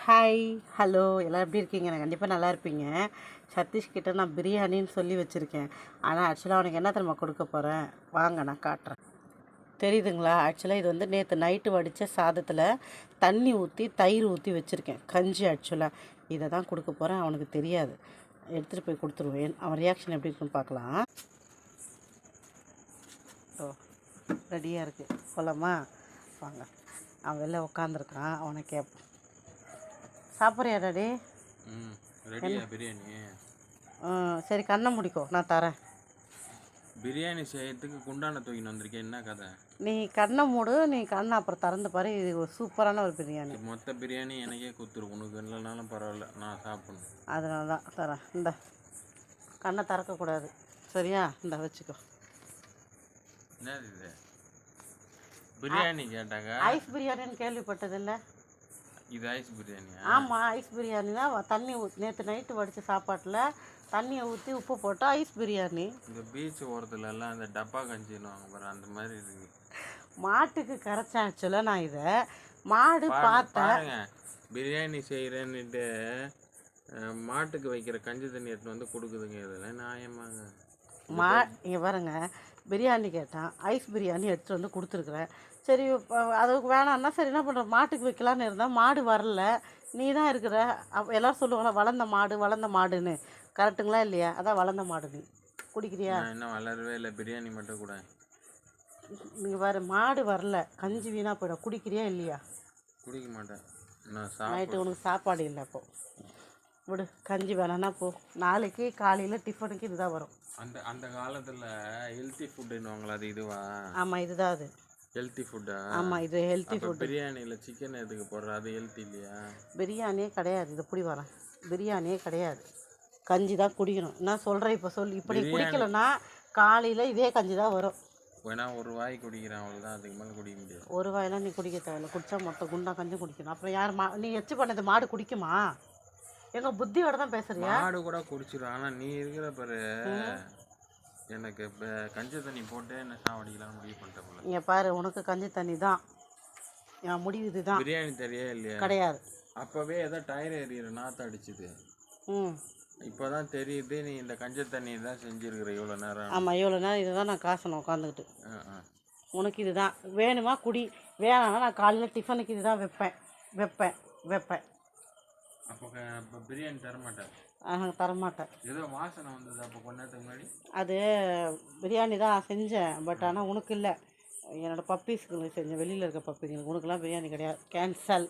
Hi hello எல்லோரும் எப்படி இருக்கீங்க? நான் கண்டிப்பாக நல்லா இருப்பீங்க. சதீஷ்கிட்ட நான் பிரியாணின்னு சொல்லி வச்சுருக்கேன். ஆனால் ஆக்சுவலாக அவனுக்கு என்ன தெரியுமா கொடுக்க போகிறேன், வாங்க நான் காட்டுறேன். தெரியுதுங்களா? ஆக்சுவலாக இது வந்து நேற்று நைட்டு வடித்த சாதத்தில் தண்ணி ஊற்றி தயிர் ஊற்றி வச்சுருக்கேன், கஞ்சி. ஆக்சுவலாக இதை தான் கொடுக்க போகிறேன். அவனுக்கு தெரியாது, எடுத்துகிட்டு போய் கொடுத்துருவேன். அவன் ரியாக்ஷன் எப்படி இருக்குன்னு பார்க்கலாம். ஓ, ரெடியாக இருக்குது, போலாமா? வாங்க. அவன் வெளில உட்காந்துருக்கான், அவனை கேட்போம். சாப்பிட்றியா டாடி? ரெடியா பிரியாணி? சரி, கண்ணை முடிக்கோ, நான் தரேன். பிரியாணி செய்யறதுக்கு குண்டான தூக்கின்னு வந்திருக்கேன், என்ன கதை? நீ கண்ணை மூடு, நீ கண்ணை அப்புறம் திறந்து பாரு. இது ஒரு சூப்பரான ஒரு பிரியாணி. மொத்த பிரியாணி எனக்கே கொடுத்துரு, உனக்கு இல்லைனாலும் பரவாயில்ல, நான் சாப்பிடணும். அதனால தான் தரேன். இந்த கண்ணை திறக்கக்கூடாது, சரியா? இந்த வச்சுக்கோ. என்னது இது? பிரியாணி கேட்டாங்க. ஐஸ் பிரியாணின்னு கேள்விப்பட்டதில்லை? இது ஐஸ் பிரியாணியா? ஆமாம், ஐஸ் பிரியாணி தான். தண்ணி நேற்று நைட்டு வடித்த சாப்பாட்டில் தண்ணியை ஊற்றி உப்பு போட்டு ஐஸ் பிரியாணி. இந்த பீச் ஓரத்துல எல்லாம் அந்த டப்பா கஞ்சின்னு பாரு, அந்த மாதிரி இருக்கு. மாட்டுக்கு கரைச்சேன் ஆக்சுவலாக நான் இதை. மாடு பார்த்தேன். பிரியாணி செய்கிறேன்னுட்டு மாட்டுக்கு வைக்கிற கஞ்சி தண்ணி எடுத்துன்னு வந்து கொடுக்குதுங்க. இதெல்லாம் நியாயமாங்க? இங்கே பாருங்க, பிரியாணி கேட்டான், ஐஸ் பிரியாணி எடுத்துகிட்டு வந்து கொடுத்துருக்குறேன். சரி, அதுக்கு வேணான்னா சரி என்ன பண்ணுற, மாட்டுக்கு வைக்கலான்னு இருந்தால் மாடு வரல, நீ தான் இருக்கிற. எல்லோரும் சொல்லுவாங்களா, வளர்ந்த மாடு வளர்ந்த மாடுன்னு. கரெக்டுங்களா இல்லையா? அதான் வளர்ந்த மாடு. நீ குடிக்கிறியா? இன்னும் வளரவே இல்லை, பிரியாணி மட்டும் கூட. நீங்கள் வேறு மாடு வரல, கஞ்சி வீணாக போயிடும். குடிக்கிறியா இல்லையா? குடிக்க மாட்டேன். நைட்டு உனக்கு சாப்பாடு இல்லை, அப்போ விடு. கஞ்சி வேணான்னா போ. நாளைக்கு காலையில் டிஃபனுக்கு இதுதான் வரும். அந்த காலத்தில் ஹெல்த்தி ஃபுட்டுன்னுவாங்களா, அது இதுவா? ஆமாம், இதுதான் அது ஹெல்த்தி ஃபுட்டா? ஆமாம், இது ஹெல்த்தி ஃபுட். பிரியாணியில் சிக்கன் எதுக்கு போடுற, அது ஹெல்த்தி இல்லையா? பிரியாணியே கிடையாது, இது எப்படி வரேன். பிரியாணியே கிடையாது, கஞ்சி தான் குடிக்கணும். நான் சொல்கிறேன், இப்போ சொல்லி இப்படி குடிக்கலன்னா காலையில் இதே கஞ்சி தான் வரும். வேணா ஒரு வாய் குடிக்கிறேன், அவ்வளோதான், அதுக்கு மேலே குடிக்க முடியாது. ஒரு வாயெல்லாம் நீ குடிக்க தேவையில்ல, குடித்தா மொத்த குண்டா கஞ்சி குடிக்கணும். அப்புறம் யார் நீ எச்சு பண்ணது மாடு குடிக்குமா? எங்கள் புத்தியோட தான் பேசுறியா? மாடு கூட குடிச்சிடும். ஆனால் நீ இருக்கிற பாரு, எனக்கு கஞ்சி தண்ணி போட்டு என்ன சாவடிக்கலாம் முடிவு பண்ணிட்டேன் போல. இங்கே பாரு, உனக்கு கஞ்சி தண்ணி தான், என் முடிவு இதுதான். பிரியாணி தெரியா இல்லையா? கிடையாது. அப்போவே ஏதோ டயர் எறிகிற நாற்று அடிச்சுது. இப்போ தான் தெரியுது நீ இந்த கஞ்சி தண்ணி தான் செஞ்சுருக்கிற இவ்வளோ நேரம். ஆமாம், இவ்வளோ நேரம் இதை தான் நான் காசணும் உட்காந்துக்கிட்டு. உனக்கு இதுதான் வேணுமா குடி, வேணாம்னா நான் காலையில் டிஃபனுக்கு இதுதான் வைப்பேன் வைப்பேன் வைப்பேன். அப்போ பிரியாணி தரமாட்டேன்? தரமாட்டேன். ஏதோ வாசனை வந்தது அப்போ கொஞ்ச நேரத்துக்கு முன்னாடி. அது பிரியாணி தான் செஞ்சேன், பட் ஆனால் உனக்கு இல்லை, என்னோடய பப்பீஸ்க்கு செஞ்சேன், வெளியில் இருக்க பப்பீஸ்ங்களுக்கு. உனக்குலாம் பிரியாணி கிடையாது, கேன்சல்.